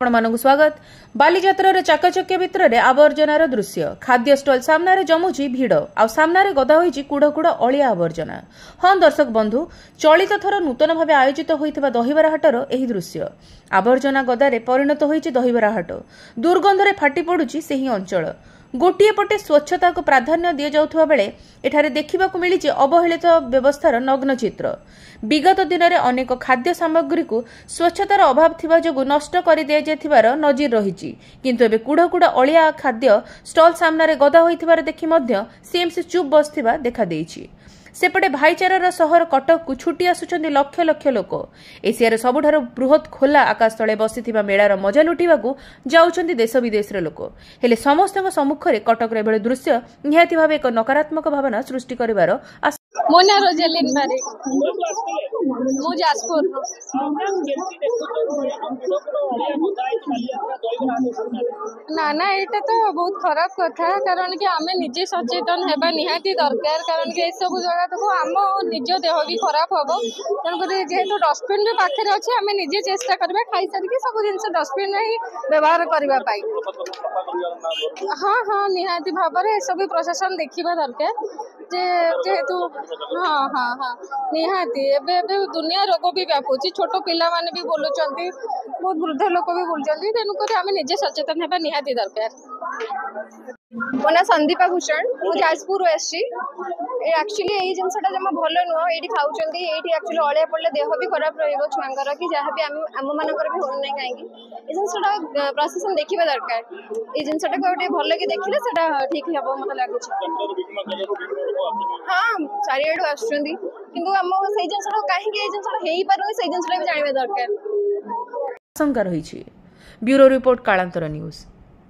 ଆପଣମାନଙ୍କୁ ସ୍ୱାଗତ। ବାଲିଯାତ୍ରାର ଚାକଚକ୍ୟ ଭିତରେ ଆବର୍ଜନାର ଦୃଶ୍ୟ। ଖାଦ୍ୟ ଷ୍ଟଲ ସାମ୍ନାରେ ଜମୁଛି ଭିଡ଼ ଆଉ ସାମ୍ନାରେ ଗଦା ହୋଇଛି କୁଡ଼ କୁଡ଼ ଅଳିଆ ଆବର୍ଜନା। ହଁ ଦର୍ଶକ ବନ୍ଧୁ, ଚଳିତ ଥର ନୂତନ ଭାବେ ଆୟୋଜିତ ହୋଇଥିବା ଦହିବରା ହାଟର ଏହି ଦୃଶ୍ୟ। ଆବର୍ଜନା ଗଦାରେ ପରିଣତ ହୋଇଛି ଦହିବରା ହାଟ। ଦୁର୍ଗନ୍ଧରେ ଫାଟି ପଡୁଛି ସେହି ଅଞ୍ଚଳ। ଗୋଟିଏ ପଟେ ସ୍ୱଚ୍ଛତାକୁ ପ୍ରାଧାନ୍ୟ ଦିଆଯାଉଥିବା ବେଳେ ଏଠାରେ ଦେଖିବାକୁ ମିଳିଛି ଅବହେଳିତ ବ୍ୟବସ୍ଥାର ନଗ୍ନ ଚିତ୍ର। ବିଗତ ଦିନରେ ଅନେକ ଖାଦ୍ୟ ସାମଗ୍ରୀକୁ ସ୍ୱଚ୍ଛତାର ଅଭାବ ଥିବା ଯୋଗୁଁ ନଷ୍ଟ କରିଦିଆଯାଇଥିବାର ନଜିର ରହିଛି, କିନ୍ତୁ ଏବେ କୁଡ଼ କୁଡ଼ ଅଳିଆ ଖାଦ୍ୟ ଷ୍ଟଲ ସାମ୍ନାରେ ଗଦା ହୋଇଥିବାର ଦେଖି ମଧ୍ୟ ସିଏମସି ଚୁପ୍ ବସିଥିବା ଦେଖାଦେଇଛି। ସେପଟେ ଭାଇଚାରାର ସହର କଟକକୁ ଛୁଟି ଆସୁଛନ୍ତି ଲକ୍ଷ ଲକ୍ଷ ଲୋକ। ଏସିଆର ସବୁଠାରୁ ବୃହତ୍ ଖୋଲା ଆକାଶ ତଳେ ବସିଥିବା ମେଳାର ମଜା ଲୁଟିବାକୁ ଯାଉଛନ୍ତି ଦେଶ ବିଦେଶର ଲୋକ। ହେଲେ ସମସ୍ତଙ୍କ ସମ୍ମୁଖରେ କଟକର ଏଭଳି ଦୃଶ୍ୟ ନିହାତି ଭାବେ ଏକ ନକାରାତ୍ମକ ଭାବନା ସୃଷ୍ଟି କରିବାର ଆଶା। ମୋ ନାଁ ରୋଜାଲିନ୍ ବାରିକ, ମୁଁ ଯାଜପୁର। ନା ନା, ଏଇଟା ତ ବହୁତ ଖରାପ କଥା, କାରଣ କି ଆମେ ନିଜେ ସଚେତନ ହେବା ନିହାତି ଦରକାର। କାରଣ କି ଏସବୁ ଜାଗାକୁ ଆମ ନିଜ ଦେହ ବି ଖରାପ ହବ। ତେଣୁକରି ଯେହେତୁ ଡଷ୍ଟବିନ୍ ବି ପାଖରେ ଅଛି, ଆମେ ନିଜେ ଚେଷ୍ଟା କରିବା ଖାଇସାରିକି ସବୁ ଜିନିଷ ଡଷ୍ଟବିନ୍ ରେ ହିଁ ବ୍ୟବହାର କରିବା ପାଇଁ। ହଁ ନିହାତି ଭାବରେ ଏସବୁ ପ୍ରଶାସନ ଦେଖିବା ଦରକାର। ଯେହେତୁ ନିହାତି ଏବେ ଦୁନିଆ ରୋଗ ବି ବ୍ୟାପୁଛି, ଛୋଟ ପିଲାମାନେ ବି ବୁଲୁଛନ୍ତି, ବହୁତ ବୃଦ୍ଧ ଲୋକ ବି ବୁଲୁଛନ୍ତି। ତେଣୁକରି ଆମେ ନିଜେ ସଚେତନ ହେବା ନିହାତି ଦରକାର। ମୋ ନାଁ ସନ୍ଦୀପା ଭୂଷଣ, ମୁଁ ଯାଜପୁରରୁ ଆସିଛି। ଆକ୍ଚୁଆଲି ଏଇ ଜିନିଷଟା ଜମା ଭଲ ନୁହଁ। ଏଇଠି ଖାଉଛନ୍ତି, ଏଇଠି ଆକ୍ଚୁଆଲି ଅଳିଆ ପଡ଼ିଲେ ଦେହ ବି ଖରାପ ରହିବ ଛୁଆଙ୍କର, କି ଯାହାବି ଆମମାନଙ୍କର ବି ହଉନାହିଁ କାହିଁକି। ଏଇ ଜିନିଷଟା ପ୍ରଶାସନ ଦେଖିବା ଦରକାର। ଏଇ ଜିନିଷଟାକୁ ଆଉ ଟିକେ ଭଲକି ଦେଖିଲେ ସେଟା ଠିକ୍ ହେବ ମତେ ଲାଗୁଛି। ହଁ, ଚାରିଆଡୁ ଆସୁଛନ୍ତି, କିନ୍ତୁ ଆମ ସେଇ ଜିନିଷଟା କାହିଁକି ଏଇ ଜିନିଷଟା ହେଇପାରୁନି ସେଇ ଜିନିଷଟା ବି ଜାଣିବା ଦରକାର। ଆଶଙ୍କା ରହିଛି। Bureau report, Kalantar news.